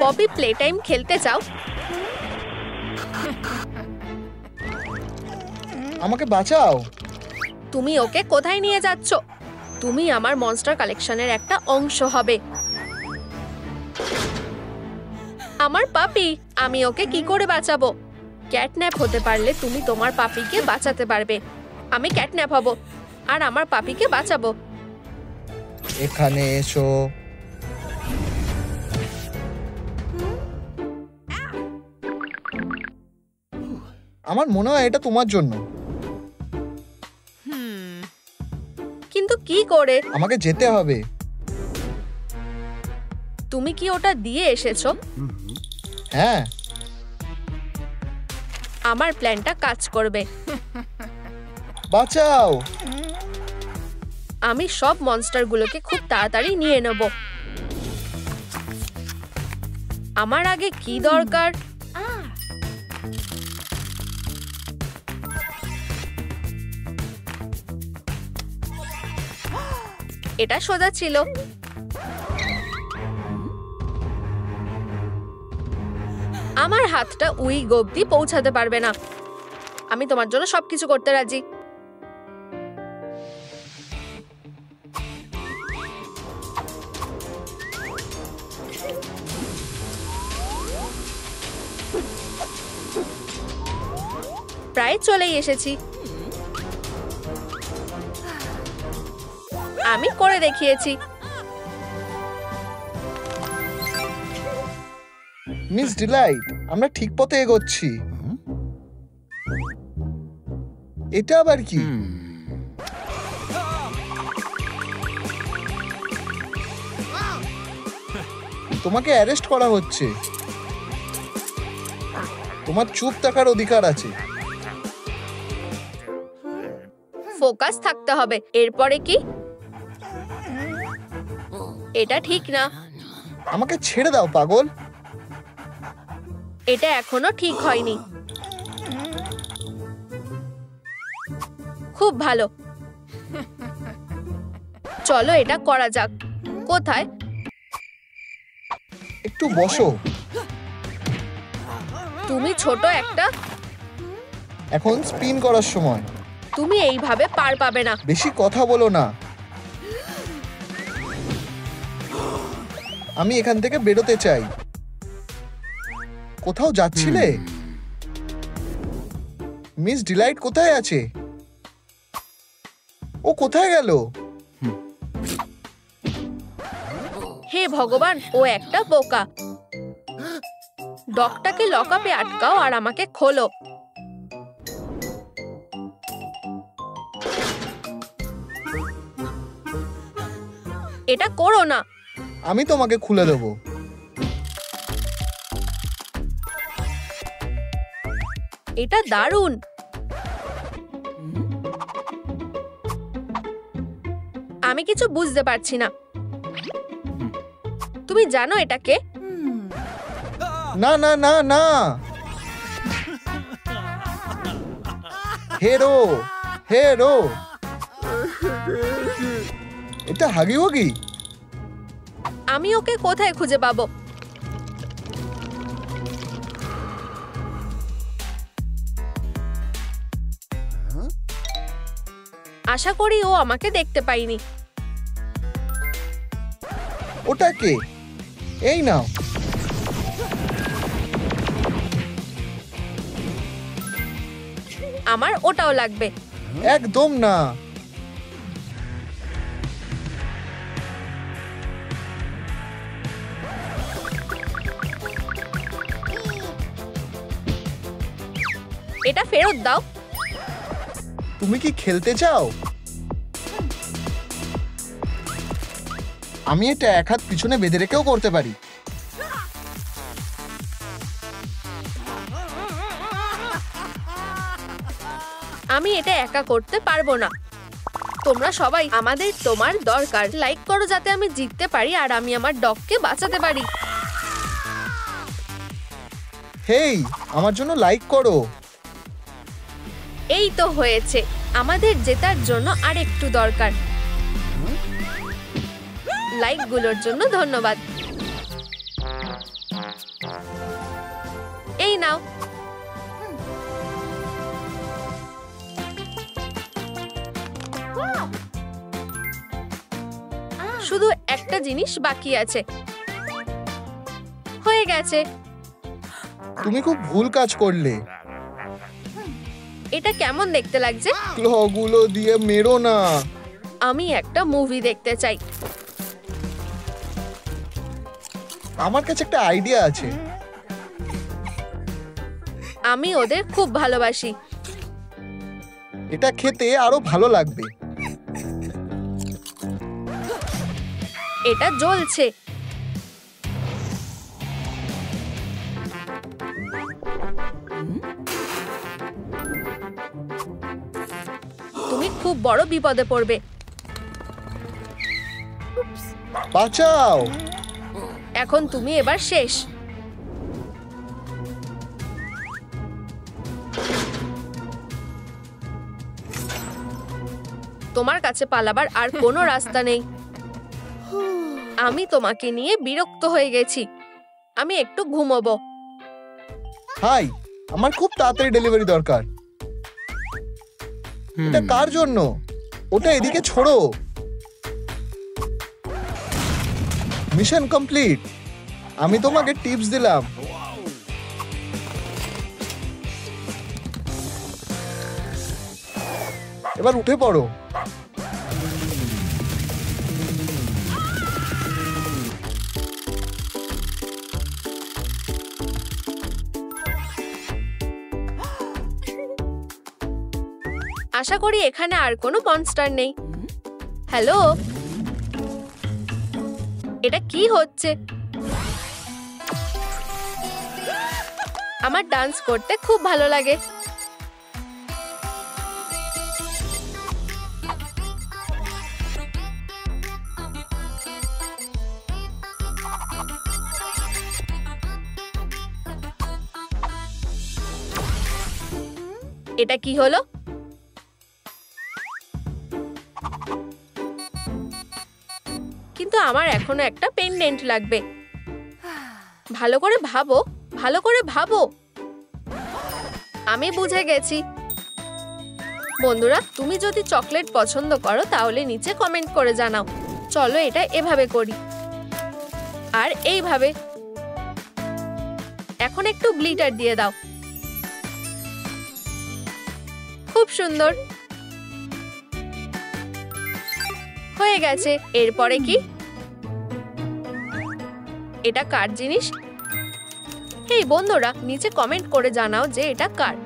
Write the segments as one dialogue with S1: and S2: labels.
S1: Poppy play time খেলতে চাও?
S2: আমাকে বাঁচাও।
S1: তুমি ওকে কোথায় নিয়ে যাচ্ছ? তুমি আমার মনস্টার কালেকশনের একটা অংশ হবে। আমার পাপি, আমি ওকে কি করে বাঁচাবো? ক্যাটন্যাপ হতে পারলে তুমি তোমার পাপিকে বাঁচাতে পারবে। আমি ক্যাটন্যাপ হব আর আমার পাপিকে বাঁচাবো।
S2: এখানে এসো। আমার মনে হয় এটা তোমার জন্য।
S1: কিন্তু কি করে?
S2: আমাকে যেতে হবে।
S1: তুমি কি ওটা দিয়ে এসেছো?
S2: হ্যাঁ।
S1: আমার প্ল্যানটা কাজ করবে।
S2: বাঁচাও।
S1: আমি সব মনস্টারগুলোকে খুব তাড়াতাড়ি নিয়ে নেব। আমার আগে কি দরকার? এটা সোজা ছিল। আমার হাতটা উইগ অব্দি পৌঁছাতে পারবে না। আমি তোমার জন্য সবকিছু করতে রাজি। প্রায় চলেই এসেছি। আমি করে দেখিয়েছি।
S2: মিস ডিলাইট, আমরা ঠিক পথে এগোচ্ছি। এটা আবার কি? তোমাকে অ্যারেস্ট করা হচ্ছে। তোমার চুপ থাকার অধিকার আছে।
S1: ফোকাস থাকতে হবে। এরপরে কি? এটা ঠিক না।
S2: আমাকে ছেড়ে দাও পাগল।
S1: এটা এখনো ঠিক হয়নি। খুব ভালো। চলো এটা করা যাক। কোথায়?
S2: একটু বসো।
S1: তুমি ছোট একটা।
S2: এখন স্পিন করার সময়।
S1: তুমি এইভাবে পার পাবে না।
S2: বেশি কথা বলো না। আমি এখান থেকে বেরোতে চাই। কোথাও যাচ্ছিলে? মিস ডিলাইট কোথায় আছে? ও কোথায় গেল?
S1: হে ভগবান, ও একটা বোকা। ডগটাকে লকআপে আটকাও আর আমাকে খোলো। এটা করো না।
S2: আমি তোমাকে খুলে দেবো।
S1: এটা দারুণ। আমি কিছু বুঝতে পারছি না। তুমি জানো এটা কে?
S2: না না না না। হেরো হেরো। এটা হাগি ওগি।
S1: আমি ওকে কোথায় খুঁজে পাবো? আশা করি ও আমাকে দেখতে পায়নি।
S2: ওটা কে? এই নাও।
S1: আমার ওটাও লাগবে।
S2: একদম না।
S1: এটা ফেরত দাও।
S2: তুমি কি খেলতে চাও? আমি এটা এক হাত পিছনে বেঁধে রেখেও করতে পারি।
S1: আমি এটা একা করতে পারবো না। তোমরা সবাই আমাদের তোমার দরকার। লাইক করো যাতে আমি জিততে পারি আর আমি আমার ডগকে বাঁচাতে পারি।
S2: হেই, আমার জন্য লাইক করো।
S1: এই তো হয়েছে। আমাদের জেতার জন্য আরেকটু দরকার। লাইকগুলোর জন্য ধন্যবাদ। একটা জিনিস বাকি আছে। হয়ে গেছে।
S2: তুমি খুব ভুল কাজ করলে।
S1: এটা কেমন দেখতে লাগছে?
S2: ক্লগুলো দিয়ে মেরো না।
S1: আমি একটা মুভি দেখতে চাই।
S2: আমার কাছে একটা আইডিয়া আছে।
S1: আমি ওদের খুব ভালোবাসি।
S2: এটা খেতে আরো ভালো লাগবে।
S1: এটা জ্বলছে। তুমি খুব বড় বিপদে পড়বে।
S2: বাঁচাও।
S1: এখন তুমি এবার শেষ। তোমার কাছে পালাবার আর কোনো রাস্তা নেই। আমি তোমাকে নিয়ে বিরক্ত হয়ে গেছি। আমি একটু ঘুমোবো।
S2: হাই, আমার খুব তাড়াতাড়ি ডেলিভারি দরকার। এটা কার জন্য? ওটা এদিকে ছোড়ো। Mission complete. আমি তোমাকে টিপস দিলাম। এবার উঠে পড়ো।
S1: আশা করি এখানে আর কোনো মনস্টার নেই। হ্যালো, এটা কি হচ্ছে? আমার ডান্স করতে খুব ভালো লাগে। এটা কি হলো? কিন্তু আমার এখনো একটা পেন্ডেন্ট লাগবে। ভালো করে ভাবো, ভালো করে ভাবো। আমি বুঝে গেছি। বন্ধুরা, তুমি যদি চকলেট পছন্দ করো তাহলে নিচে কমেন্ট করে জানাও। চলো এটা এভাবে করি আর এইভাবে। এখন একটু গ্লিটার দিয়ে দাও। খুব সুন্দর হয়ে গেছে। এরপরে কি? এটা কার জিনিস? এই বন্ধুরা, নিচে কমেন্ট করে জানাও যে এটা কার।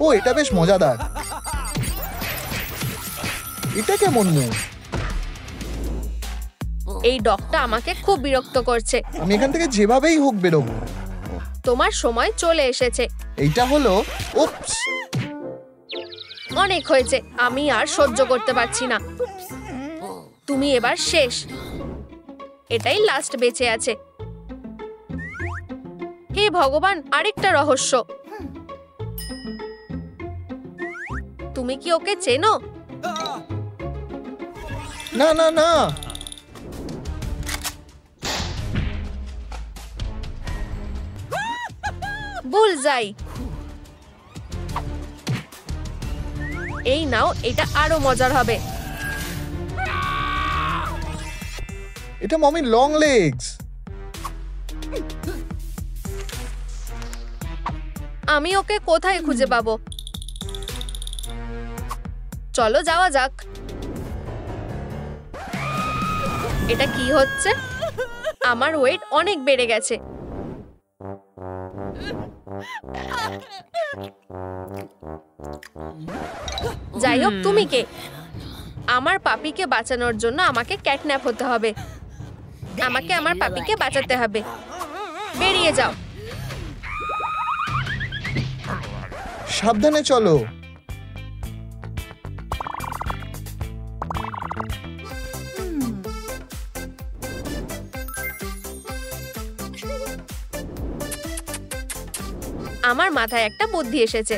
S2: ও, এটা বেশ মজাদার। এটা কেমন মুভ?
S1: এই ডগটা আমাকে খুব বিরক্ত করছে।
S2: আমি এখান থেকে যেভাবেই হোক বেরোবো।
S1: তোমার সময় চলে এসেছে।
S2: এইটা হলো উপস।
S1: অনেক হয়েছে। আমি আর সহ্য করতে পারছি না। তুমি এবার শেষ। এটাই লাস্ট বেঁচে আছে। হে ভগবান, আরেকটা রহস্য। তুমি কি ওকে চেনো?
S2: না না না।
S1: বুলজাই। এই নাও, এটা আরো মজার হবে।
S2: এটা মমির লং লেগস।
S1: আমি ওকে কোথায় খুঁজে পাবো? চলো যাওয়া যাক। এটা কি হচ্ছে? আমার ওয়েট অনেক বেড়ে গেছে। যাই হোক, তুমি কে? আমার পাপিকে বাঁচানোর জন্য আমাকে ক্যাটন্যাপ হতে হবে। আমাকে আমার পাপিকে বাঁচাতে হবে। বেরিয়ে যাও।
S2: সাবধানে চলো।
S1: আমার মাথায় একটা বুদ্ধি এসেছে।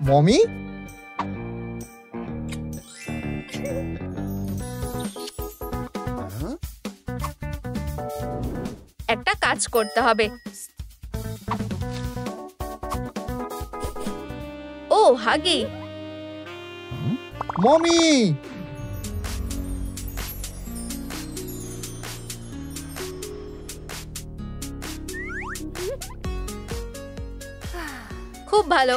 S2: মমি,
S1: একটা কাজ করতে হবে। ও হাগি,
S2: মমি,
S1: খুব ভালো।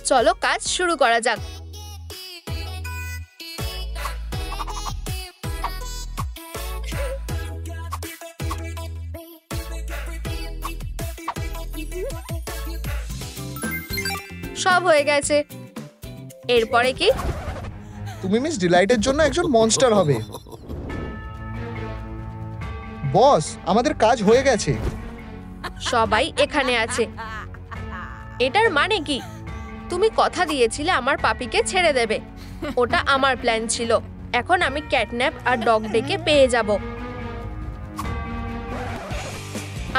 S1: চলো কাজ শুরু করা যাক। সব হয়ে গেছে। এরপরে কি?
S2: তুমি মিস ডিলাইটের জন্য একজন মনস্টার হবে। বস, আমাদের কাজ হয়ে গেছে।
S1: সবাই এখানে আছে। এটার মানে কি? তুমি কথা দিয়েছিলে আমার পাপিকে ছেড়ে দেবে। ওটা আমার প্ল্যান ছিল। এখন আমি ক্যাটন্যাপ আর ডগ ডেকে পেয়ে যাব।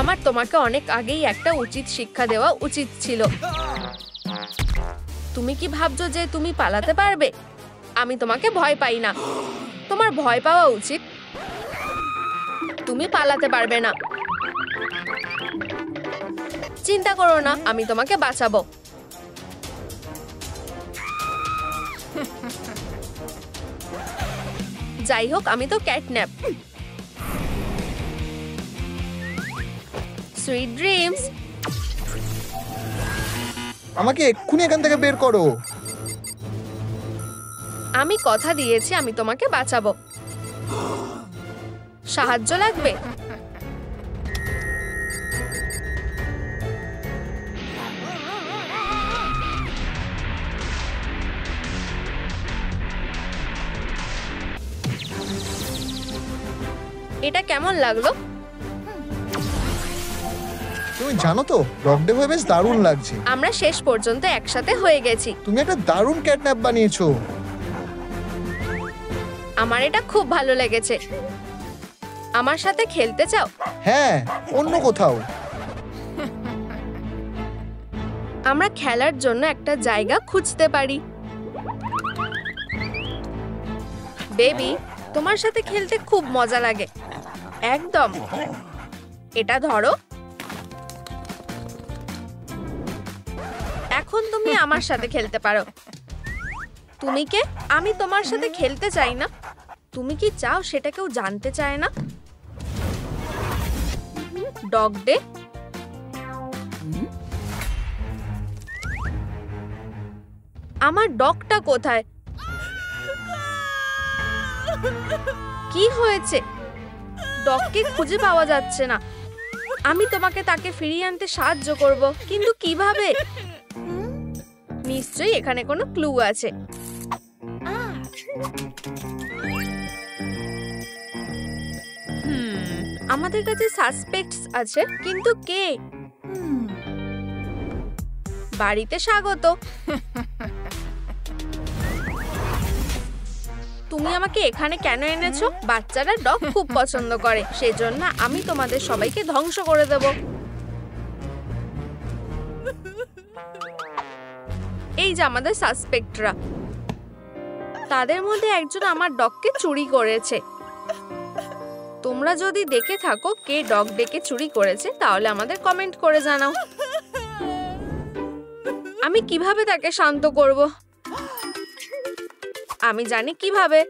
S1: আমার তোমাকে অনেক আগেই একটা উচিত শিক্ষা দেওয়া উচিত ছিল। তুমি কি ভাবছো যে তুমি পালাতে পারবে? আমি তোমাকে ভয় পাই না। তোমার ভয় পাওয়া উচিত। তুমি পালাতে পারবে না। চিন্তা করো না, আমি তোমাকে বাঁচাবো। যাই হোক, আমি তো ক্যাটন্যাপ। Sweet dreams.
S2: আমাকে এক্ষুনি এখান থেকে বের করো।
S1: আমি কথা দিয়েছি আমি তোমাকে বাঁচাবো। সাহায্য লাগবে? এটা কেমন লাগলো?
S2: তুমি জানো তো, ডগডে হয়ে বেশ দারুণ লাগছে।
S1: আমরা শেষ পর্যন্ত একসাথে হয়ে গেছি।
S2: তুমি একটা দারুণ ক্যাটন্যাপ বানিয়েছো।
S1: আমার এটা খুব ভালো লেগেছে। আমার সাথে খেলতে চাও?
S2: হ্যাঁ, অন্য কোথাও।
S1: আমরা খেলার জন্য একটা জায়গা খুঁজতে পারি। বেবি, তোমার সাথে খেলতে খুব মজা লাগে। একদম। এটা ধরো। এখন তুমি আমার সাথে খেলতে পারো। তুমি কে? আমি তোমার সাথে খেলতে চাই না। তুমি কি চাও সেটা কেউ জানতে চায় না? Dog day. আমার ডগটা কোথায়? কি হয়েছে? ডগকে খুঁজে পাওয়া যাচ্ছে না। আমি তোমাকে তাকে ফিরিয়ে আনতে সাহায্য করব, কিন্তু কিভাবে? নিশ্চয়ই এখানে কোনো ক্লু আছে। আমাদের কাছে সাসপেক্টস আছে, কিন্তু কে? বাড়িতে স্বাগত। তুমি আমাকে এখানে কেন এনেছো? বাচ্চারা ডগ খুব পছন্দ করে, সেজন্য আমি তোমাদের সবাইকে ধ্বংস করে দেব। এই যে আমাদের সাসপেক্টরা, তাদের মধ্যে একজন আমার ডগকে চুরি করেছে। তোমরা যদি দেখে থাকো কে ডগ ডেকে চুরি করেছে, তাহলে আমাদের কমেন্ট করে জানাও। আমি কিভাবে তাকে শান্ত করব? আমি জানি কিভাবে।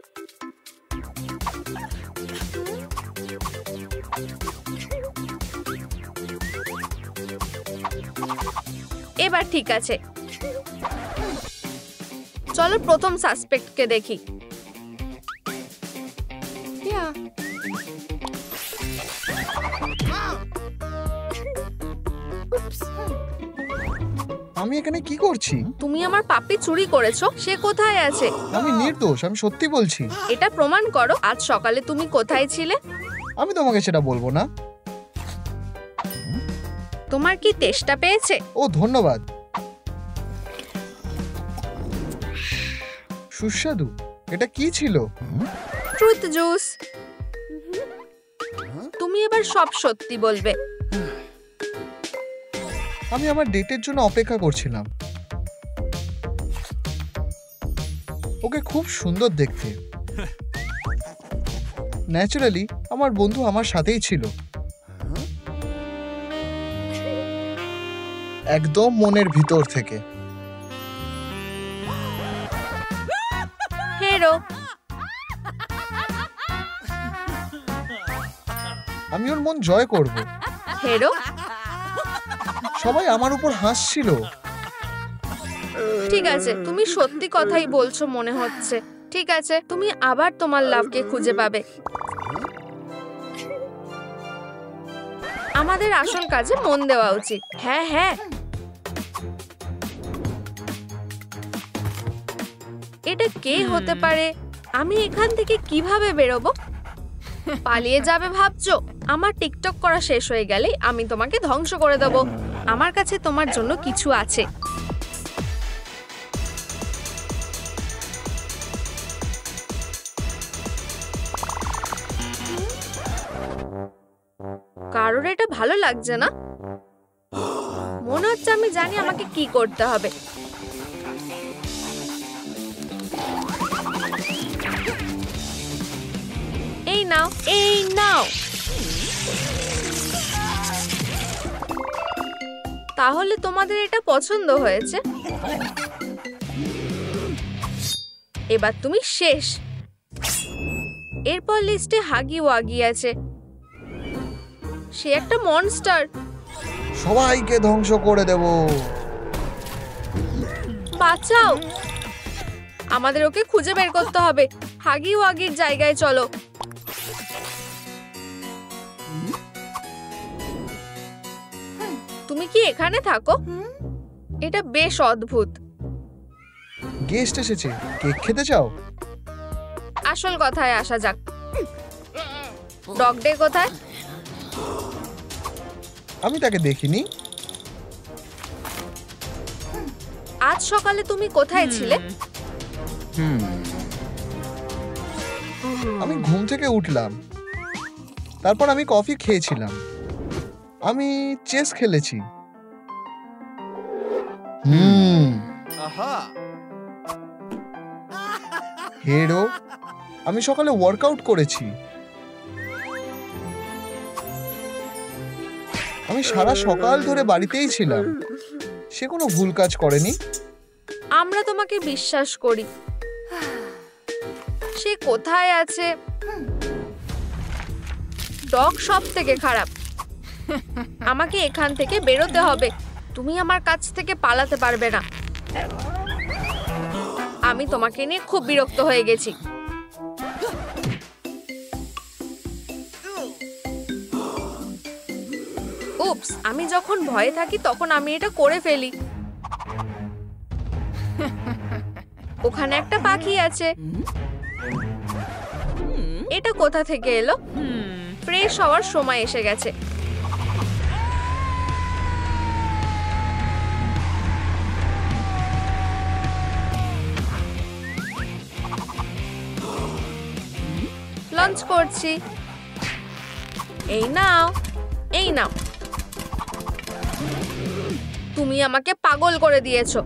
S1: এবার ঠিক আছে, চলো প্রথম সাসপেক্টকে দেখি।
S2: আমি এখানে কি করছি?
S1: তুমি আমার পাপ্পি চুরি করেছো। সে কোথায় আছে?
S2: আমি নির্দোষ, আমি সত্যি বলছি।
S1: এটা প্রমাণ করো। আজ সকালে তুমি কোথায় ছিলে?
S2: আমি তোমাকে সেটা বলবো না।
S1: তোমার কি তেষ্টা পেয়েছে?
S2: ও ধন্যবাদ। সুস্বাদু। এটা কি ছিল?
S1: Truth juice. তুমি এবার সব সত্যি বলবে।
S2: আমি আমার ডেটের জন্য অপেক্ষা করছিলাম। ওকে খুব সুন্দর দেখতে। ন্যাচারালি আমার বন্ধু আমার সাথেই ছিল, একদম মনের ভিতর থেকে।
S1: হেরো,
S2: আমি ওর মন জয় করব।
S1: হেরো,
S2: সবাই আমার উপর হাসছিল।
S1: ঠিক আছে, তুমি সত্যি কথাই বলছো মনে হচ্ছে। ঠিক আছে, তুমি আবার তোমার লাভকে খুঁজে পাবে। আমাদের আসল কাজে মন দেওয়া উচিত। হ্যাঁ হ্যাঁ, এটা কে হতে পারে? আমি এখান থেকে কিভাবে বেরোবো? পালিয়ে যাবে ভাবছো? আমার টিকটক করা শেষ হয়ে গেলেই আমি তোমাকে ধ্বংস করে দেবো। আমার কাছে তোমার জন্য কিছু আছে। কারোর এটা ভালো লাগছে না? মনে হচ্ছে আমি জানি আমাকে কি করতে হবে। এই নাও, এই নাও। তাহলে তোমাদের এটা পছন্দ হয়েছে? এবার তুমি শেষ। এরপর লিস্টে হাগি ওয়াগি আছে। সে একটা মনস্টার।
S2: সবাইকে ধ্বংস করে দেব।
S1: বাঁচাও, আমাদের ওকে খুঁজে বের করতে হবে। হাগি ওয়াগির জায়গায় চলো। তুমি কি এখানে থাকো? এটা বেশ অদ্ভুত।
S2: গেস্ট এসেছে, কেক খেতে চাও?
S1: আসল কথায় আসা যাক। ডগ ডে কোথায়?
S2: আমি তাকে দেখিনি।
S1: আজ সকালে তুমি কোথায় ছিলে?
S2: আমি ঘুম থেকে উঠলাম, তারপর আমি কফি খেয়েছিলাম, আমি চেস খেলেছি। হেরো, আমি সকালে ওয়ার্কআউট করেছি। আমি সারা সকাল ধরে বাড়িতেই ছিলাম। সে কোনো ভুল কাজ করেনি।
S1: আমরা তোমাকে বিশ্বাস করি। সে কোথায় আছে? ডগ সব থেকে খারাপ। আমাকে এখান থেকে বেরোতে হবে। তুমি আমার কাছ থেকে পালাতে পারবে না। আমি তোমাকে নিয়ে খুব বিরক্ত হয়ে গেছি। উপস, আমি যখন ভয়ে থাকি তখন আমি এটা করে ফেলি। ওখানে একটা পাখি আছে। এটা কোথা থেকে এলো? ফ্রেশ হওয়ার সময় এসে গেছে। লঞ্চ করছি। এই নাও, এই নাও। তুমি আমাকে পাগল করে দিয়েছো।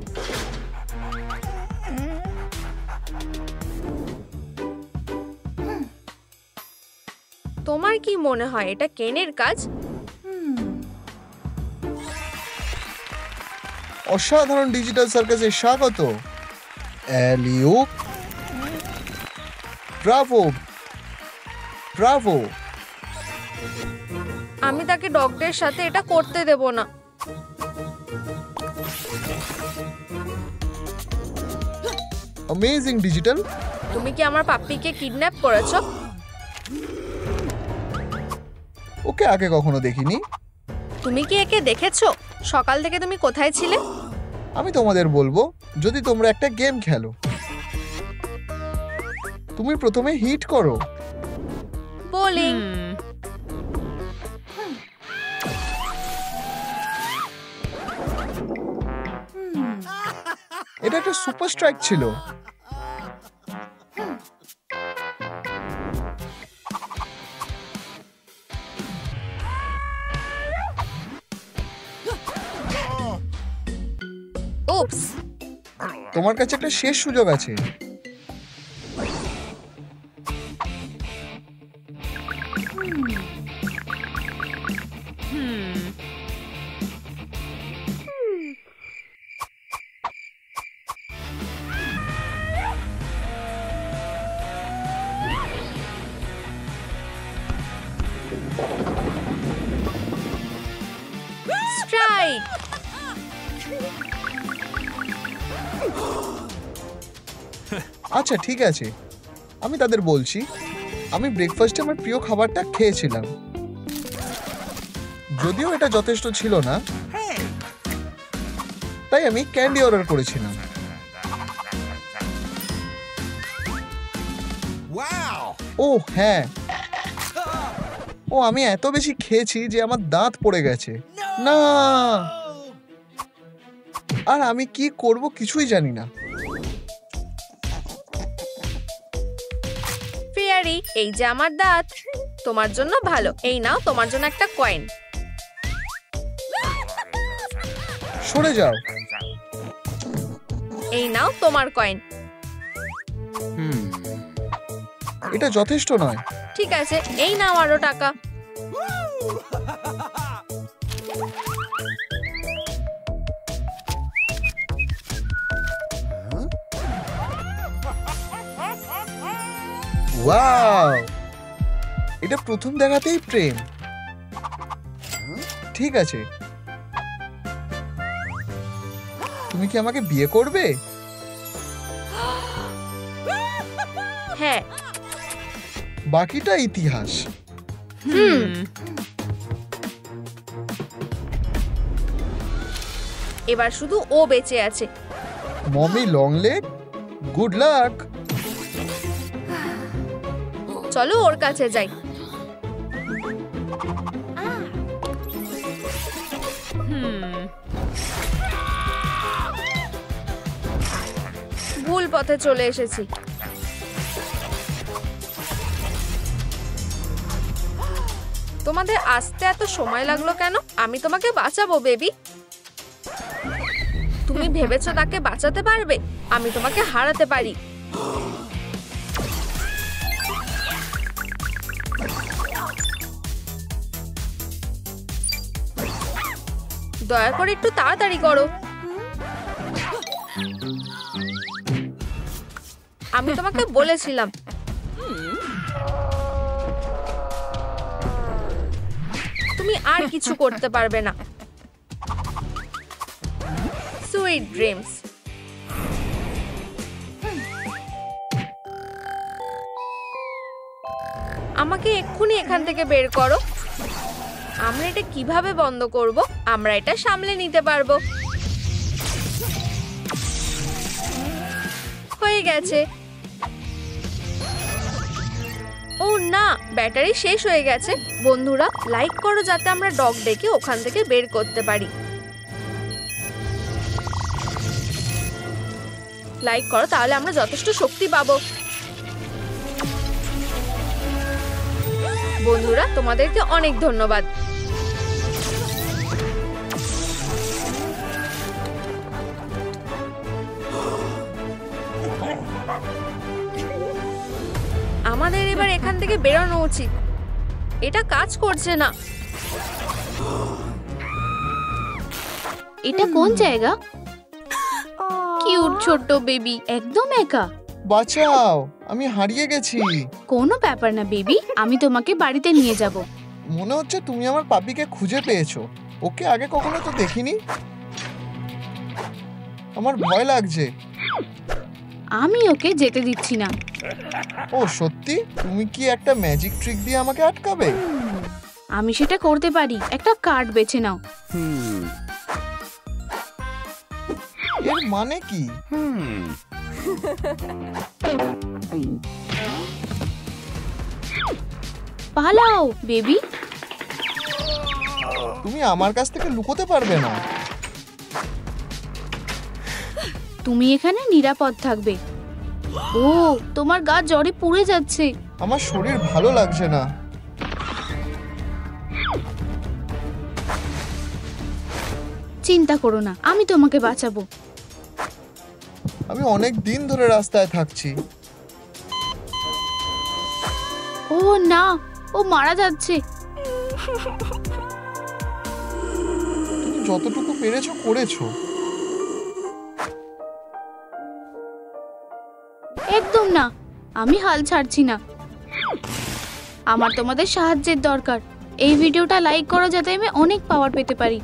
S1: তোমার কি মনে হয় এটা কেনের কাজ?
S2: অসাধারণ ডিজিটাল সার্কাসে স্বাগত। এলিউপ, ব্রাভো, ব্রাভো।
S1: আমি তাকে ডগদের সাথে এটা করতে দেব না।
S2: Amazing digital.
S1: তুমি কি আমার পাপ্পিকে কিডন্যাপ করেছো?
S2: ওকে আগে কখনো দেখিনি।
S1: তুমি কি একে দেখেছো? সকাল থেকে তুমি কোথায় ছিলে?
S2: আমি তোমাদের বলবো, যদি তোমরা একটা গেম খেলো, তুমি প্রথমে হিট করো।
S1: বোলিং।
S2: এটা একটা সুপার স্ট্রাইক ছিল।
S1: উপস,
S2: তোমার কাছে একটা শেষ সুযোগ আছে।
S1: স্ট্রাইক!
S2: আচ্ছা ঠিক আছে, আমি তাদের বলছি আমি ব্রেকফাস্টে আমার প্রিয় খাবারটা খেয়েছিলাম, যদিও এটা যথেষ্ট ছিল না, তাই আমি ক্যান্ডি অর্ডার করেছিলাম। ও হ্যাঁ, আমি এত বেশি খেয়েছি যে আমার দাঁত পড়ে গেছে। না, আর আমি কি করব কিছুই জানি না।
S1: ফেয়ারি, এই যে আমার দাঁত, তোমার জন্য ভালো। এই নাও তোমার জন্য একটা কয়েন।
S2: সরে যাও।
S1: এই নাও তোমার কয়েন।
S2: এটা যথেষ্ট নয়।
S1: ঠিক আছে, এই নাও আরো টাকা।
S2: ওয়াও, এটা প্রথম দেখাতেই প্রেম। ঠিক আছে, তুমি কি আমাকে বিয়ে করবে?
S1: হ্যাঁ।
S2: বাকিটা ইতিহাস।
S1: এবার শুধু ও বেঁচে আছে।
S2: Mummy long leg, good luck.
S1: চলো ওর কাছে যাই। ভুল পথে চলে এসেছি। তোমাদের আসতে এত সময় লাগলো কেন? আমি তোমাকে বাঁচাবো বেবি। তুমি ভেবেছো তাকে বাঁচাতে পারবে? আমি তোমাকে হারাতে পারি। দয়া করে একটু তাড়াতাড়ি করো। আমি তোমাকে বলেছিলাম। তুমি আর কিছু করতে পারবে না। Sweet dreams. আমাকে এক্ষুনি এখান থেকে বের করো। আমরা এটা কিভাবে বন্ধ করব? আমরা এটা সামলে নিতে পারবো। হয়ে গেছে। ও না, ব্যাটারি শেষ হয়ে গেছে। বন্ধুরা, লাইক করো যাতে আমরা ডগ ডেকে ওখান থেকে বের করতে পারি। লাইক করো, তাহলে আমরা যথেষ্ট শক্তি পাবো। বন্ধুরা, তোমাদেরকে অনেক ধন্যবাদ। আমাদের এবার এখান থেকে বেরোনো উচিত। এটা কাজ করছে না।
S3: এটা কোন জায়গা? কিউট ছোট্ট বেবি, একদম একা।
S2: বাঁচাও, আমি হারিয়ে গেছি।
S3: কোনো ব্যাপার না বেবি, আমি তোমাকে বাড়িতে নিয়ে যাব।
S2: মনে হচ্ছে তুমি আমার পাপিকে খুঁজে পেয়েছো। ওকে আগে কখনো তো দেখিনি। আমার ভয় লাগছে।
S3: আমি ওকে যেতে দিচ্ছি না।
S2: ও সত্যি? তুমি কি একটা ম্যাজিক ট্রিক দিয়ে আমাকে আটকাবে?
S3: আমি সেটা করতে পারি। একটা কার্ড বেছে নাও।
S2: এর মানে কি?
S3: পালাও বেবি।
S2: তুমি আমার কাছ থেকে লুকোতে পারবে না।
S3: তুমি এখানে নিরাপদ থাকবে। ও, তোমার গা জ্বরে পুড়ে যাচ্ছে।
S2: আমার শরীর ভালো লাগছে না।
S3: চিন্তা করো না, আমি তোমাকে বাঁচাবো।
S2: আমি অনেক দিন ধরে রাস্তায় থাকছি।
S3: ও না, ও মারা যাচ্ছে।
S2: তুমি যতটুকু পেরেছো করেছো।
S3: একদম না, আমি হাল ছাড়ছি না। আমার তোমাদের সাহায্যের দরকার। এই ভিডিওটা লাইক করো যাতে আমি অনেক পাওয়ার পেতে পারি।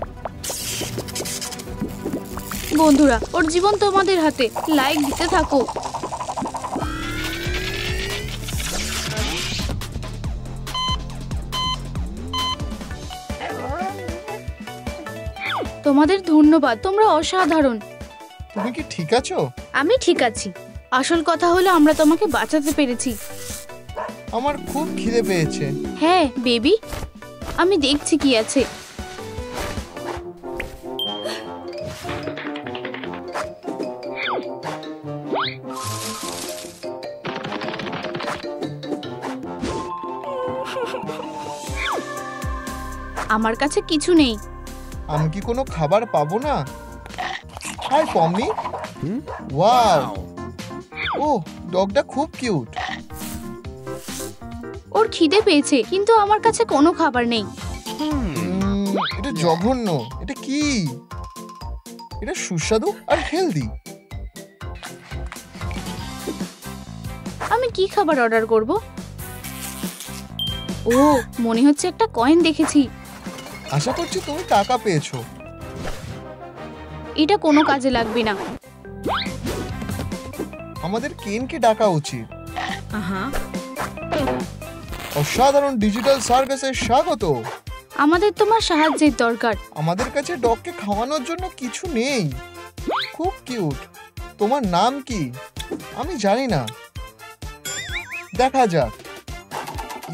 S3: বন্ধুরা, ওর জীবন তোমাদের হাতে, লাইক দিতে থাকো। তোমাদের ধন্যবাদ, তোমরা অসাধারণ।
S2: তুমি কি ঠিক আছো?
S1: আমি ঠিক আছি।
S3: আসল কথা হলো আমরা তোমাকে বাঁচাতে পেরেছি।
S2: আমার খুব খিদে পেয়েছে।
S3: হ্যাঁ বেবি, আমি দেখছি কি আছে। আমার কাছে কিছু নেই।
S2: আমি কি কোনো খাবার পাবো না? হাই পমি। ওয়াও, ও ডগটা খুব কিউট।
S3: ওর খিদে পেয়েছে, কিন্তু আমার কাছে কোনো খাবার নেই।
S2: এটা জঘন্য। এটা কি? এটা সুস্বাদু আর হেলদি।
S3: আমি কি খাবার অর্ডার করব? ও, মনে হচ্ছে একটা কয়েন দেখেছি।
S2: আশা করছি তুমি টাকা পেয়েছো।
S3: এটা কোনো কাজে লাগবে না।
S2: আমাদের কেনকে ডাকা উচিত। অসাধারণ ডিজিটাল সার্কাসে স্বাগত।
S3: আমাদের তোমার সাহায্যের দরকার।
S2: আমাদের কাছে ডগকে খাওয়ানোর জন্য কিছু নেই। খুব কিউট। তোমার নাম কি? আমি জানি না। দেখা যাক।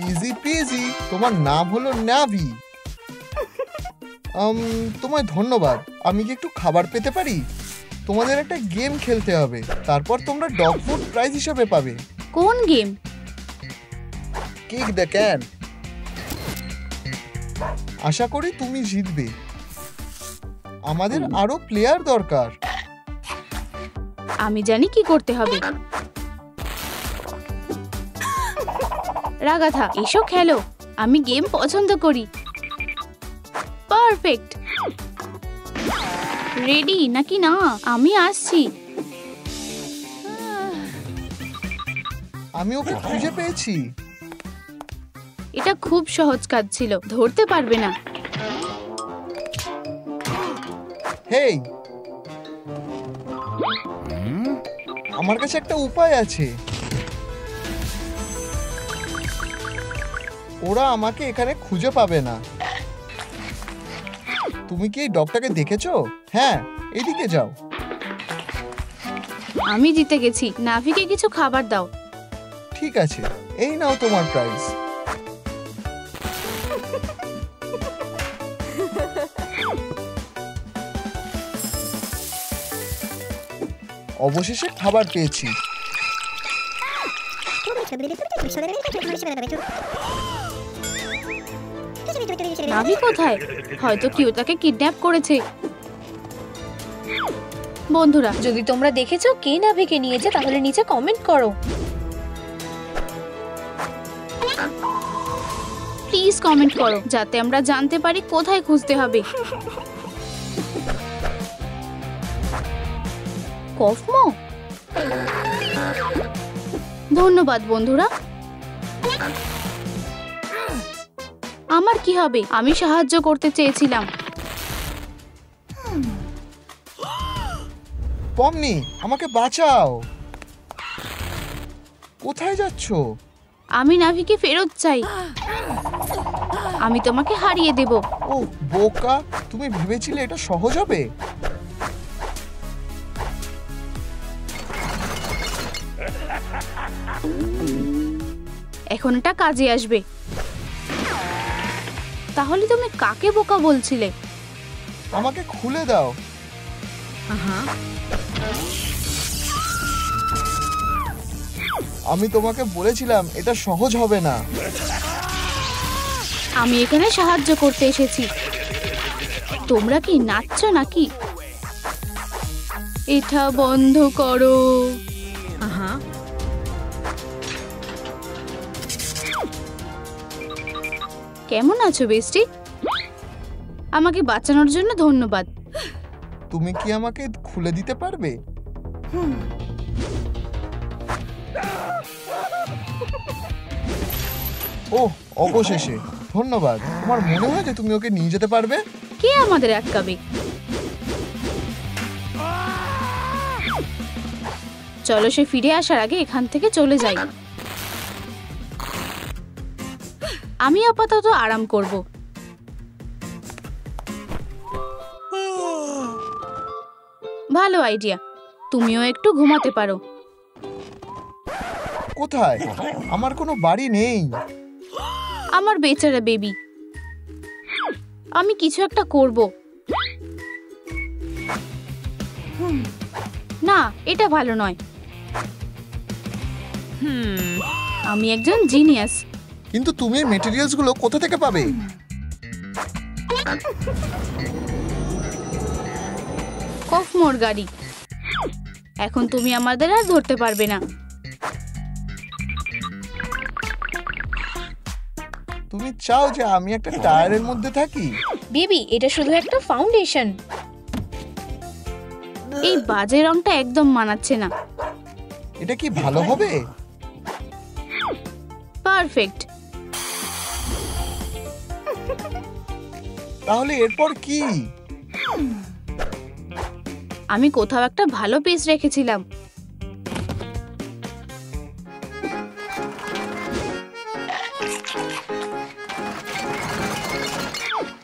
S2: Easy PG. তোমার নাম হলো নাভি। তোমায় ধন্যবাদ। আমি কি একটু খাবার পেতে পারি? তোমাদের একটা গেম খেলতে হবে, তারপর তোমরা ডগ ফুড প্রাইজ হিসেবে পাবে।
S3: কোন গেম?
S2: Kick the can. আশা করি তুমি জিতবে। আমাদের আরো প্লেয়ার দরকার।
S3: আমি জানি কি করতে হবে। রাগাথা, এসো খেলো। আমি গেম পছন্দ করি। পারফেক্ট। রেডি নাকি না? আমি আসছি।
S2: আমি ওকে খুঁজে পেয়েছি।
S3: এটা খুব সহজ কাজ ছিল, ধরতে পারবে না।
S2: হেই, আমার কাছে একটা উপায় আছে। ওরা আমাকে এখানে খুঁজে পাবে না। তুমি কি এই ডগটাকে দেখেছো? হ্যাঁ, এদিকে যাও।
S3: আমি জিতে গেছি। নাভিকে কিছু খাবার দাও।
S2: ঠিক আছে, এই নাও তোমার প্রাইজ। অবশেষে খাবার পেয়েছি।
S3: নাভি কোথায়? হয়তো কেউ তাকে কিডন্যাপ করেছে। বন্ধুরা,
S1: যদি তোমরা দেখেছো কে নাভিকে নিয়েছে তাহলে নিচে কমেন্ট করো।
S3: প্লিজ কমেন্ট করো যাতে আমরা জানতে পারি কোথায় খুঁজতে হবে। কফমো, ধন্যবাদ বন্ধুরা। আমার কি হবে? আমি সাহায্য করতে চেয়েছিলাম।
S2: পমনি, আমাকে বাঁচাও। কোথায় যাচ্ছো?
S3: আমি নাভিকে ফেরত চাই। আমি তোমাকে হারিয়ে দেব।
S2: ও বোকা, তুমি ভেবেছিলে এটা সহজ হবে?
S3: এখন এটা কাজে আসবে। তাহলে তুমি কাকে বোকা বলছিলে?
S2: আমাকে খুলে দাও। আমি তোমাকে বলেছিলাম এটা সহজ হবে না।
S3: আমি এখানে সাহায্য করতে এসেছি। তোমরা কি নাচছো নাকি? এটা বন্ধ করো। কেমন আছো বেস্টি? আমাকে বাঁচানোর জন্য ধন্যবাদ।
S2: তুমি কি আমাকে খুলে দিতে পারবে? ওহ, অবশেষে ধন্যবাদ। আমার মনে হয় যে তুমি ওকে নিয়ে যেতে পারবে।
S3: কে আমাদের আটকাবে? চলো সে ফিরে আসার আগে এখান থেকে চলে যাই। আমি আপাতত আরাম করব। ভালো আইডিয়া। তুমিও একটু ঘুমাতে পারো।
S2: কোথায়? আমার কোনো বাড়ি নেই।
S3: আমার বেচারা বেবি। আমি কিছু একটা করব। না, এটা ভালো নয়। আমি একজন জিনিয়াস।
S2: কিন্তু তুমি এই মেটেরিয়ালস গুলো কোথা থেকে পাবে?
S3: কফমোর গাড়ি। এখন তুমি আমাদের আর ধরতে পারবে না।
S2: তুমি চাও যে আমি একটা টায়ারের মধ্যে থাকি?
S1: বেবি, এটা শুধু একটা ফাউন্ডেশন।
S3: এই বাজে রংটা একদম মানাচ্ছে না।
S2: এটা কি ভালো হবে?
S3: পারফেক্ট।
S2: তাহলে এরপর কি?
S3: আমি কোথাও একটা ভালো পিস রেখেছিলাম।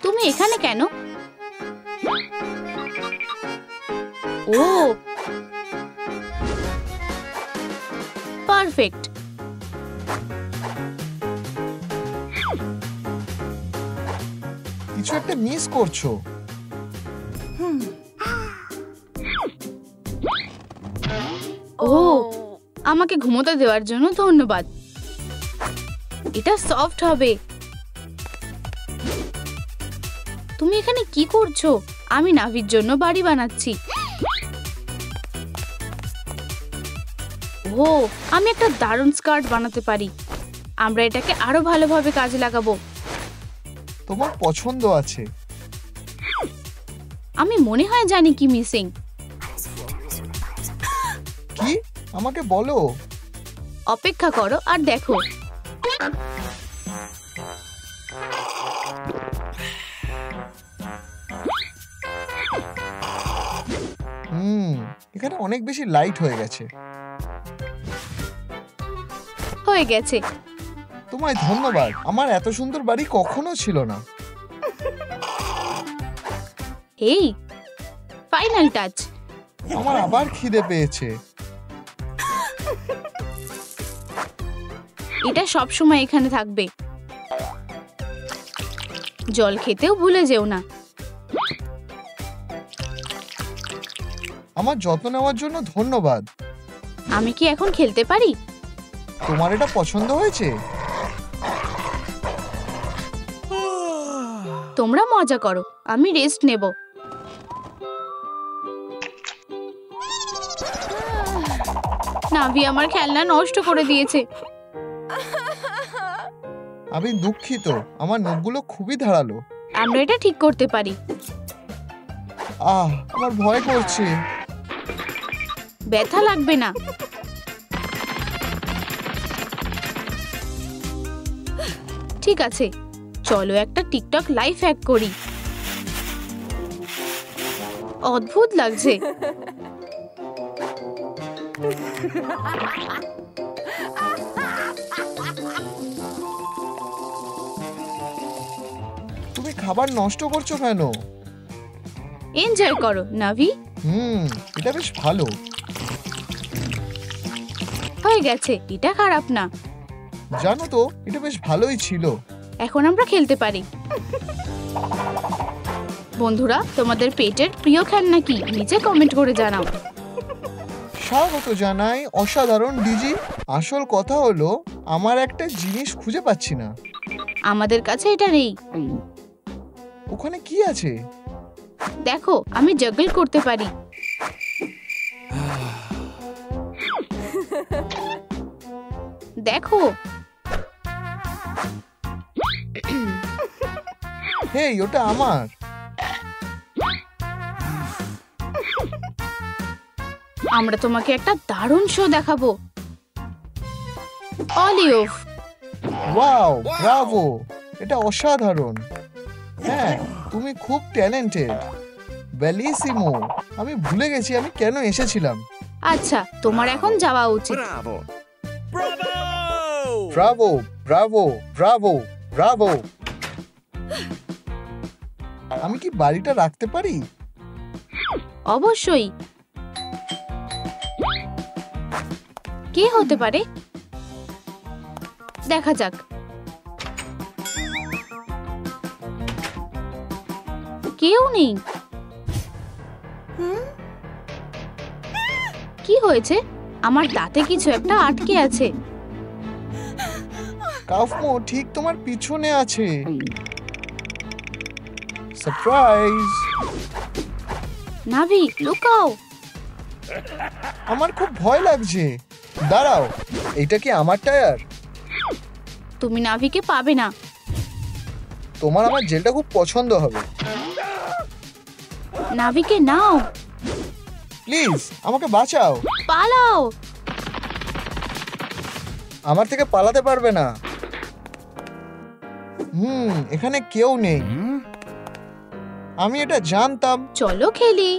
S3: তুমি এখানে কেন? ও, পারফেক্ট।
S2: কিছু একটা মিস করছো।
S3: ও, আমাকে ঘুমোতে দেওয়ার জন্য ধন্যবাদ। এটা সফট হবে। তুমি এখানে কি করছো? আমি নাভির জন্য বাড়ি বানাচ্ছি। ও, আমি একটা দারুণ স্কার্ট বানাতে পারি। আমরা এটাকে আরো ভালোভাবে কাজে লাগাবো।
S2: তোমার পছন্দ আছে।
S3: আমি মনে হয় জানি কি মিসিং।
S2: কি? আমাকে বলো।
S3: অপেক্ষা করো আর দেখো।
S2: এখানে অনেক বেশি লাইট হয়ে গেছে।
S3: হয়ে গেছে।
S2: তোমায় ধন্যবাদ। আমার এত সুন্দর বাড়ি কখনো ছিল না।
S3: এই ফাইনাল টাচ।
S2: আমার আবার খিদে পেয়েছে।
S3: এটা সব সময় এখানে থাকবে। জল খেতেও ভুলে যেও না।
S2: আমার যত্ন নেওয়ার জন্য ধন্যবাদ।
S3: আমি কি এখন খেলতে পারি?
S2: তোমার এটা পছন্দ হয়েছে?
S3: তোমরা মজা করো, আমি রেস্ট নেব। নাভি আমার খেলনা নষ্ট করে দিয়েছে।
S2: আমি দুঃখিত। আমার নখগুলো খুবই ধারালো।
S3: আমরা এটা ঠিক করতে পারি।
S2: আমার ভয় করছে।
S3: ব্যথা লাগবে না। ঠিক আছে, চলো একটা টিকটক লাইভ হ্যাক করি। অদ্ভুত লাগছে।
S2: তুমি খাবার নষ্ট করছো কেন?
S3: এনজয় করো নাভি।
S2: এটা বেশ ভালো।
S3: হয়ে গেছে, এটা খারাপ না।
S2: জানো তো, এটা বেশ ভালোই ছিল।
S3: এখন আমরা খেলতে পারি। বন্ধুরা, তোমাদের পেটের প্রিয় খেলনা কি নিচে কমেন্ট করে জানাও।
S2: স্বাগত জানাই অসাধারণ ডিজি। আসল কথা হলো আমার একটা জিনিস খুঁজে পাচ্ছি না।
S3: আমাদের কাছে এটা নেই।
S2: ওখানে কি আছে?
S3: দেখো, আমি জাগল করতে পারি। দেখো,
S2: হেই, ওটা আমার।
S3: আমরা তোমাকে একটা দারুণ শো দেখাবো। অলিভ,
S2: ওয়াও, ব্রাভো, এটা অসাধারণ। হ্যাঁ, তুমি খুব ট্যালেন্টেড। বেলিসিমো। আমি ভুলে গেছি আমি কেন এসেছিলাম।
S3: আচ্ছা তোমার এখন যাওয়া উচিত।
S4: Bravo! Bravo!
S2: Bravo, Bravo, Bravo, Bravo. আমি কি বাড়িটা রাখতে পারি?
S3: অবশ্যই। কে হতে পারে দেখা যাক। কেউ নেই। কি হয়েছে? আমার দাঁতে কিছু একটা আটকে আছে।
S2: কাফমো ঠিক তোমার পিছনে আছে। সারপ্রাইজ!
S3: নাভি লুকাও।
S2: আমার খুব ভয় লাগছে। দাঁড়াও, এইটা কি আমার টায়ার?
S3: তুমি নাভিকে পাবে না।
S2: তোমার আমার জেলটা খুব পছন্দ হবে।
S3: নাভিকে নাও।
S2: প্লিজ আমাকে বাঁচাও।
S3: পালাও।
S2: আমার থেকে পালাতে পারবে না। এখানে কেউ নেই। আমি এটা জানতাম।
S3: চলো খেলি।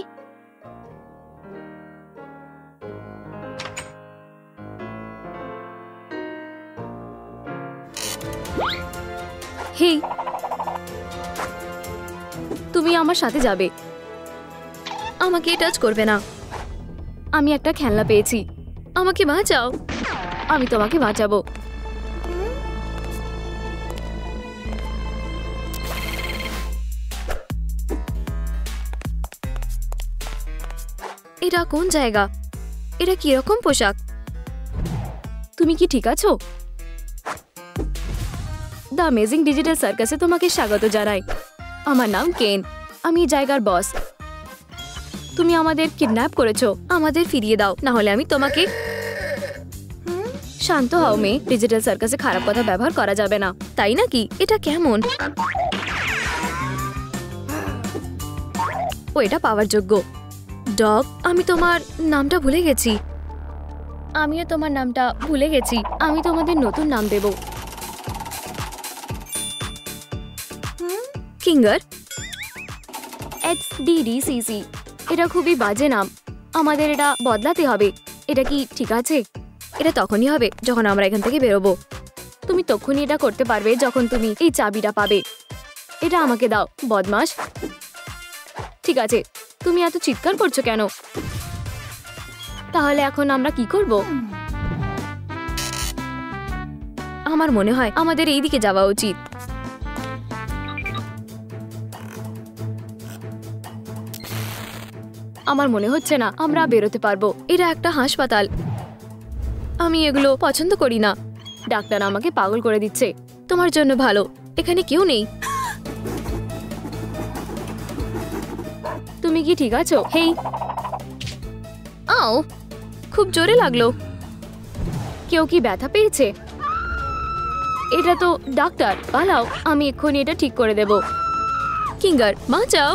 S1: হে, তুমি আমার সাথে যাবে। আমাকে টাচ করবে না। আমি একটা খেলনা পেয়েছি। আমাকে বাঁচাও। আমি তোমাকে বাঁচাবো। এটা কোন জায়গা? এটা কিরকম পোশাক? তুমি কি ঠিক আছো? দ্য অ্যামেজিং ডিজিটাল সার্কাসে তোমাকে স্বাগত জানাই। আমার নাম কেন। আমি এই জায়গার বস। তুমি আমাদের কিডন্যাপ করেছো। আমাদের ফিরিয়ে দাও, না হলে আমি তোমাকে। শান্ত হও মেয়ে। ডিজিটাল সার্কাসে খারাপ কথা ব্যবহার করা যাবে না, তাই নাকি? এটা কেমন? ও এটা পাওয়ার যোগ্য। ডগ, আমি তোমার নামটা ভুলে গেছি। আমিও তোমার নামটা ভুলে গেছি। আমি তোমাদের নতুন নাম দেব। কিঙ্গার। XDDCC। এটা খুবই বাজে নাম। আমাদের এটা বদলাতে হবে। এটা কি ঠিক আছে? এটা তখনই হবে যখন আমরা এখান থেকে বেরোবো। তুমি তখনই এটা করতে পারবে যখন তুমি এই চাবিটা পাবে। এটা আমাকে দাও, বদমাশ। ঠিক আছে, তুমি এত চিৎকার করছো কেন? তাহলে এখন আমরা কি করব? আমার মনে হয় আমাদের এই দিকে যাওয়া উচিত। আমার মনে হচ্ছে না আমরা বেরোতে পারবো। এটা একটা হাসপাতাল। আমি এগুলো পছন্দ করি না। ডাক্তার আমাকে পাগল করে দিচ্ছে। তোমার জন্য ভালো এখানে কেউ নেই। তুমি কি ঠিক আছো? হেই, আও, খুব জোরে লাগলো। কেউ কি ব্যথা পেয়েছে? এটা তো ডাক্তার। পালাও, আমি এক্ষুনি এটা ঠিক করে দেব। কিঙ্গার, বাঁচাও।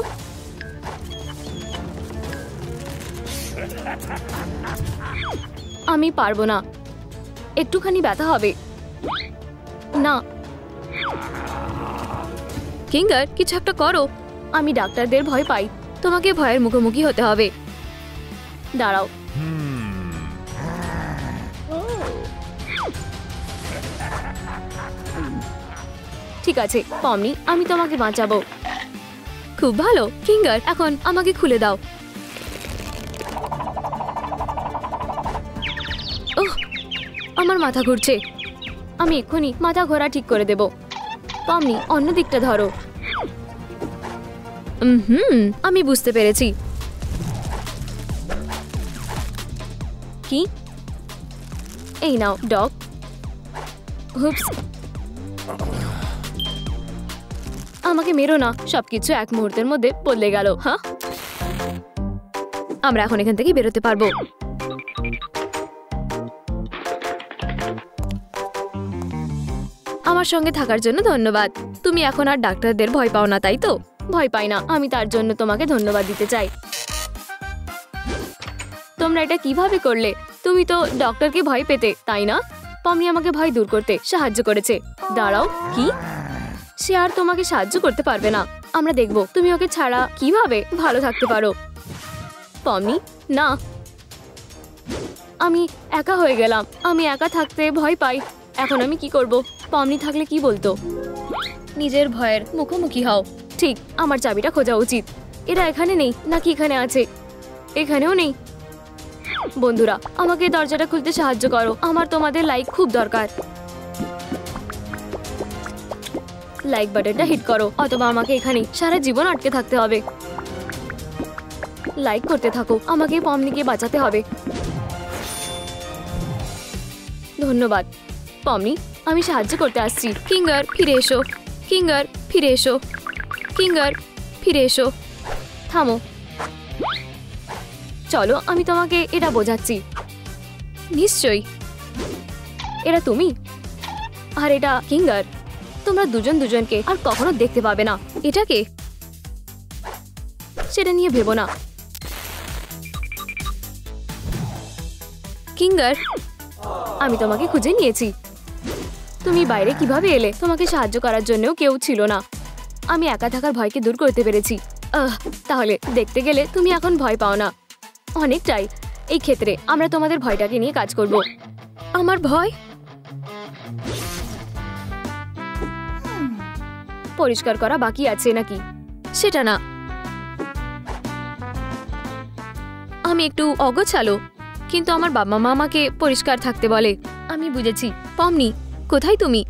S1: আমি পারবো না। একটুখানি ব্যথা হবে। না কিঙ্গার, কিছু একটা করো। আমি ডাক্তারদের ভয় পাই। তোমাকে ভয়ের মুখোমুখি হতে হবে। দাঁড়াও। ঠিক আছে পমনি, আমি তোমাকে বাঁচাবো। খুব ভালো কিঙ্গার, এখন আমাকে খুলে দাও। ওহ, আমার মাথা ঘুরছে। আমি এক্ষুনি মাথা ঘোরা ঠিক করে দেব। পমনি, অন্য দিকটা ধরো। আমি বুঝতে পেরেছি। কি? এই নাও ডগ। হুপস, আমাকে মেরো না। সবকিছু এক মুহূর্তের মধ্যে বদলে গেল। হ্যাঁ, আমরা এখন এখান থেকে বেরোতে পারবো।
S5: আমার সঙ্গে থাকার জন্য ধন্যবাদ। তুমি এখন আর ডাক্তারদের ভয় পাও না, তাই তো? ভয় পাই না, আমি তার জন্য তোমাকে ধন্যবাদ দিতে চাই। তোমরা এটা কিভাবে করলে? তুমি তো ডক্টরকে ভয় পেতে, তাই না? পমি আমাকে ভয় দূর করতে সাহায্য করেছে। দাঁড়াও, কি? সে আর তোমাকে সাহায্য করতে পারবে না। আমরা দেখব তুমি ওকে ছাড়া কিভাবে ভালো থাকতে পারো। পমি, না, আমি একা হয়ে গেলাম। আমি একা থাকতে ভয় পাই। এখন আমি কি করব? পমনি থাকলে কি বলতো? নিজের ভয়ের মুখোমুখি হও। ঠিক, আমার চাবিটা খোঁজা উচিত। এরা এখানে নেই নাকি এখানে আছে? এখানেও নেই। বন্ধুরা, আমাকে দরজাটা খুলতে সাহায্য করো। আমার তোমাদের লাইক খুব দরকার। লাইক বাটনটা হিট করো, অথবা আমাকে এখানে সারা জীবন আটকে থাকতে হবে। লাইক করতে থাকো, আমাকে পমনিকে বাঁচাতে হবে। ধন্যবাদ পমনি, আমি সাহায্য করতে আসছি। কিঙ্গার, ফিরে এসো। কিঙ্গার, ফিরে এসো। কিঙ্গার, ফিরে এসো। থামো। চলো, আমি তোমাকে এটা বোঝাচ্ছি। নিশ্চয়ই। এটা তুমি আর এটা কিঙ্গার। তোমরা দুজন দুজনকে আর কখনো দেখতে পাবে না। এটাকে সেটা নিয়ে ভেবো না। কিঙ্গার, আমি তোমাকে খুঁজে নিয়েছি। তুমি বাইরে কিভাবে এলে? তোমাকে সাহায্য করার জন্যও কেউ ছিল না। আমি একা থাকার ভয়কে দূর করতে পেরেছি। তাহলে দেখতে গেলে তুমি এখন ভয় পাও না। অনেকটাই। এই ক্ষেত্রে আমরা তোমাদের ভয়টাকে নিয়ে কাজ করব। আমার ভয়? পরিষ্কার করা বাকি আছে নাকি? সেটা না, আমি একটু অগোছালো, কিন্তু আমার বাবা মা আমাকে পরিষ্কার থাকতে বলে। আমি বুঝেছি। পমনি, কোথায় তুমি?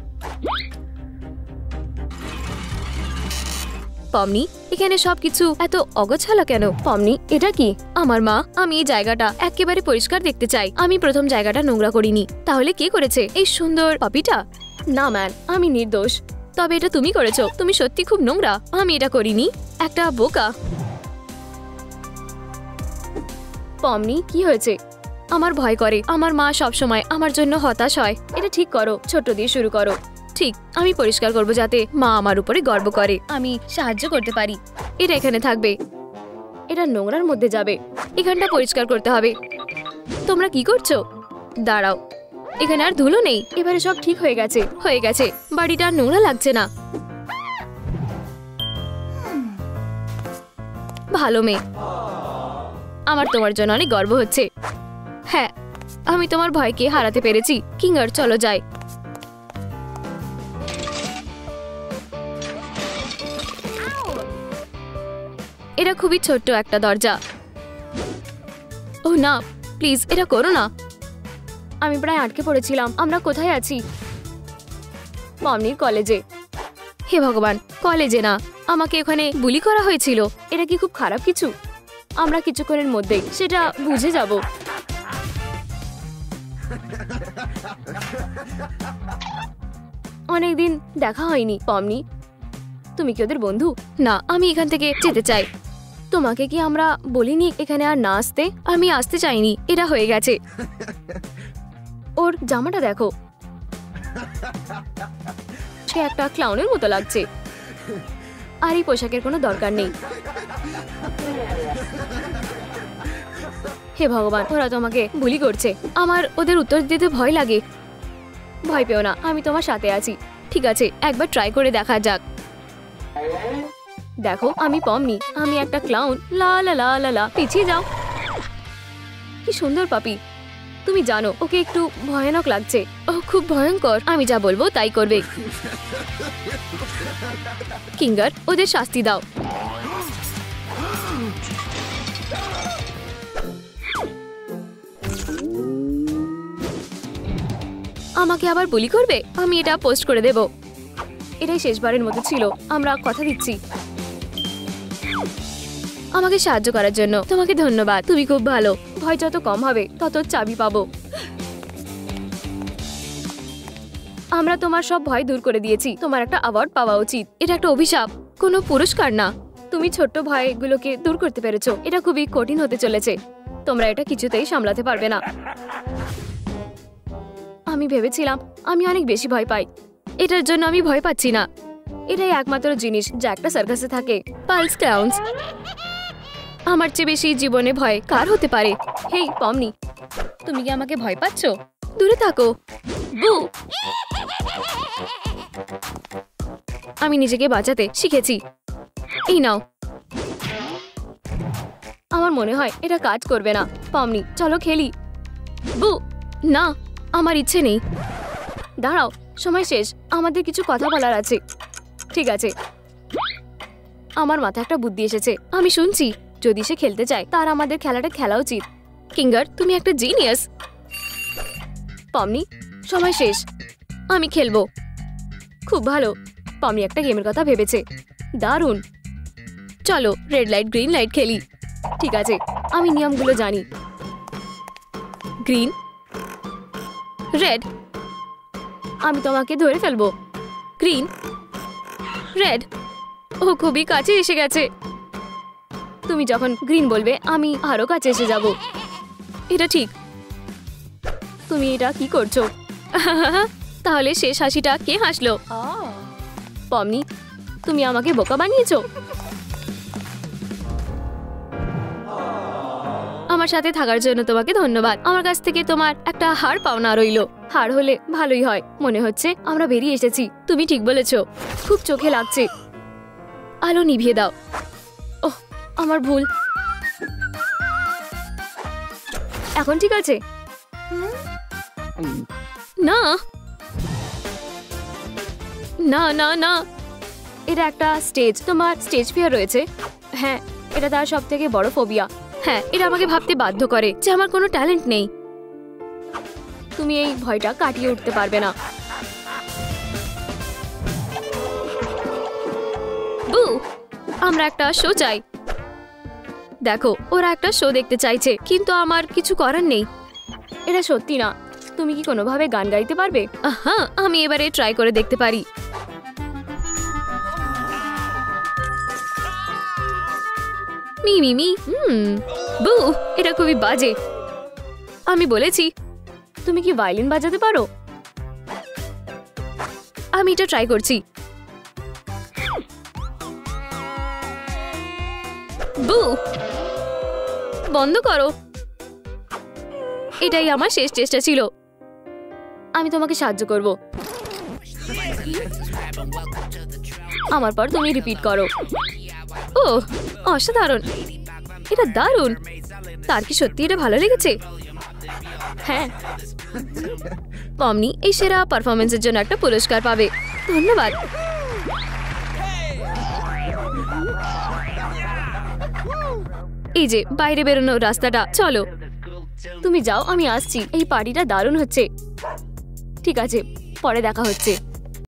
S5: পমনি, এখানে সবকিছু এত অগোছালো কেন? পমনি, এটা কি? আমার মা। আমি এই জায়গাটা একেবারে পরিষ্কার দেখতে চাই। আমি প্রথম জায়গাটা নোংরা করিনি। তাহলে কে করেছে? এই সুন্দর পাপিটা? না ম্যান, আমি নির্দোষ। তবে এটা তুমি করেছো। তুমি সত্যি খুব নোংরা। আমি এটা করিনি। একটা বোকা। পমনি, কি হয়েছে? আমার ভয় করে। আমার মা সবসময় আমার জন্য হতাশ হয়। এটা ঠিক করো, ছোট দিয়ে শুরু করো। ঠিক, আমি পরিষ্কার করব যাতে মা আমার উপরে গর্ব করে। আমি সাহায্য করতে পারি। এটা এখানে থাকবে। এটা নোংরার মধ্যে যাবে। এখানটা পরিষ্কার করতে হবে। তোমরা কি করছো? দাঁড়াও, এখানে আর ধুলো নেই। এবারে সব ঠিক হয়ে গেছে। হয়ে গেছে। বাড়িটা আর নোংরা লাগছে না। ভালো মেয়ে। আমার তোমার জন্য অনেক গর্ব হচ্ছে। হ্যাঁ, আমি তোমার ভয়কে হারাতে পেরেছি। কিঙ্গার, চলো যাই। এটা খুবই ছোট্ট একটা দরজা। ও না, প্লিজ এটা করো না। আমি প্রায় আটকে পড়েছিলাম। আমরা কোথায় আছি? পমনির কলেজে। হে ভগবান, কলেজে না, আমাকে ওখানে বুলি করা হয়েছিল। এটা কি খুব খারাপ কিছু? আমরা কিছুক্ষণের মধ্যেই সেটা বুঝে যাব। অনেকদিন দেখা হয়নি। পমনি, তুমি কি ওদের বন্ধু? না, আমি এখান থেকে যেতে চাই। তোমাকে কি আমরা বলিনি এখানে আর না আসতে? আমি আসতে চাইনি। এটা হয়ে গেছে। ওর জামাটা দেখো, সে একটা ক্লাউনের মতো লাগছে। আর এই পোশাকের কোনো দরকার নেই। হে ভগবান, ওরা তোমাকে বুলি করছে। আমার ওদের উত্তর দিতে ভয় লাগে। ভয় পেও না, আমি তোমার সাথে আছি। ঠিক আছে, একবার ট্রাই করে দেখা যাক। দেখো, আমি পমনি। আমি একটা ক্লাউন। লা লা লা লা লা। পিছিয়ে যাও। কি সুন্দর পাপি। তুমি জানো ওকে একটু ভয়ানক লাগছে। ও খুব ভয়ঙ্কর। আমি যা বলবো তাই করবে। কিঙ্গার, ওদের শাস্তি দাও। আমাকে আবার বুলি করবে? আমি এটা পোস্ট করে দেব। এটাই শেষবারের মতো ছিল। আমরা কথা দিচ্ছি। আমাকে সাহায্য করার জন্য তোমাকে ধন্যবাদ। তুমি খুব ভালো। ভয় যত কম হবে তত চাবি পাবো। আমরা তোমার সব ভয় দূর করে দিয়েছি। তোমার একটা অ্যাওয়ার্ড পাওয়া উচিত। এটা একটা অভিশাপ, কোনো পুরস্কার না। তুমি ছোট্ট ভয়গুলোকে দূর করতে পেরেছো। এটা খুবই কঠিন হতে চলেছে। তোমরা এটা কিছুতেই সামলাতে পারবে না। আমি ভেবেছিলাম আমি অনেক বেশি ভয় পাই। এটার জন্য আমি ভয় পাচ্ছি না। এটাই একমাত্র জিনিস যা একটা সার্কাসে থাকে, পালস ক্লাউনস। আমার চেয়ে বেশি জীবনে ভয় কার হতে পারে? হেই পমনি, তুমি কি আমাকে ভয় পাচ্ছ? দূরে থাকো। বু, আমি নিজেকে বাঁচাতে শিখেছি। এই নাও। আমার মনে হয় এটা কাজ করবে না। পমনি, চলো খেলি। বু, না, আমার ইচ্ছে নেই। দাঁড়াও, সময় শেষ, আমাদের কিছু কথা বলার আছে। ঠিক আছে, আমার মাথায় একটা বুদ্ধি এসেছে। আমি শুনছি যদি সে খেলতে চায় তার আমাদের খেলাটা খেলা উচিত। কিঙ্গার, তুমি একটা জিনিয়াস। পমনি, সময় শেষ, আমি খেলবো। খুব ভালো। পমনি একটা গেমের কথা ভেবেছে। দারুণ। চলো রেড লাইট গ্রিন লাইট খেলি। ঠিক আছে, আমি নিয়মগুলো জানি। গ্রিন, রেড, আমি তোমাকে ধরে ফেলবো। Green, red. ও খুবই কাছে এসে গেছে। তুমি যখন গ্রিন বলবে আমি আরো কাছে এসে যাব। এটা ঠিক। তুমি এটা কি করছো? তাহলে শেষ হাসিটা কে হাসলো? পমনি, তুমি আমাকে বোকা বানিয়েছো। আমার সাথে থাকার জন্য তোমাকে ধন্যবাদ। আমার কাছ থেকে তোমার একটা হার পাওনা রইলো। হার হলে ভালোই হয়। মনে হচ্ছে আমরা বেরিয়ে এসেছি। তুমি ঠিক বলেছো, খুব চোখে লাগছে। আলো নিভিয়ে দাও। ওহ, আমার ভুল। এখন ঠিক আছে? না না না না, এটা একটা স্টেজ। তোমার স্টেজ ফিয়ার রয়েছে? হ্যাঁ, এটা তার সব থেকে বড় ফোবিয়া। হ্যাঁ, এটা আমাকে ভাবতে বাধ্য করে যে আমার কোনো ট্যালেন্ট নেই। তুমি এই ভয়টা কাটিয়ে উঠতে পারবে না। বু, আমরা একটা শো চাই। দেখো, ওরা একটা শো দেখতে চাইছে, কিন্তু আমার কিছু করার নেই। এটা সত্যি না। তুমি কি কোনোভাবে গান গাইতে পারবে? হ্যাঁ, আমি এবারে ট্রাই করে দেখতে পারি। Me me me. বু, এটা খুবই বাজে। আমি বলেছি। তুমি কি ভায়োলিন বাজাতে পারো? আমি এটা ট্রাই করছি। বু, বন্ধ করো। এটাই আমার শেষ চেষ্টা ছিল। আমি তোমাকে সাহায্য করব। আমার পর তুমি রিপিট করো। ও, অসাধারণ। এটা দারুণ। তার কি সত্যি এটা ভালো লেগেছে? হ্যাঁ। পমনি এই সেরা পারফরমেন্সের জন্য একটা পুরস্কার পাবে। ধন্যবাদ। এই যে বাইরে বেরোনো রাস্তাটা, চলো। তুমি যাও, আমি আসছি। এই পার্টিটা দারুণ হচ্ছে। ঠিক আছে, পরে দেখা হচ্ছে।